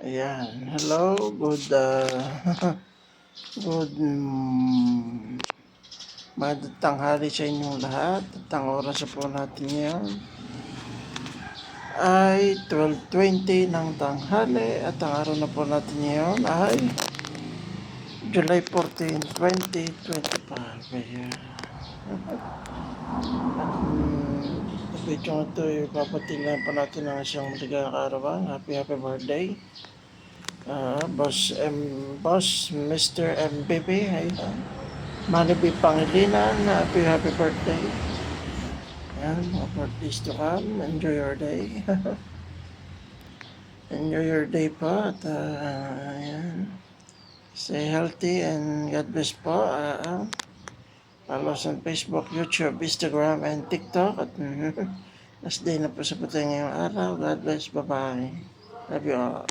Ayan. Hello. Good, good tanghali sa inyong lahat. At ang oras po natin ngayon ay 12:20 ng tanghali. At ang araw na po natin ngayon ay July 14, 2025. Ayan. Sa video ito, ipapatingnan pa natin ang isang maligayang kaarawan. Happy birthday. Boss Mr. MBB. Ayan. Manibi Pangilinan, happy birthday. Ayan, more birthdays to come. Enjoy your day. Enjoy your day po. At ayan. Stay healthy and God bless po. Follow us on Facebook, YouTube, Instagram, and TikTok. At last day na po sa puting ngayong araw. God bless. Bye-bye. Love you all.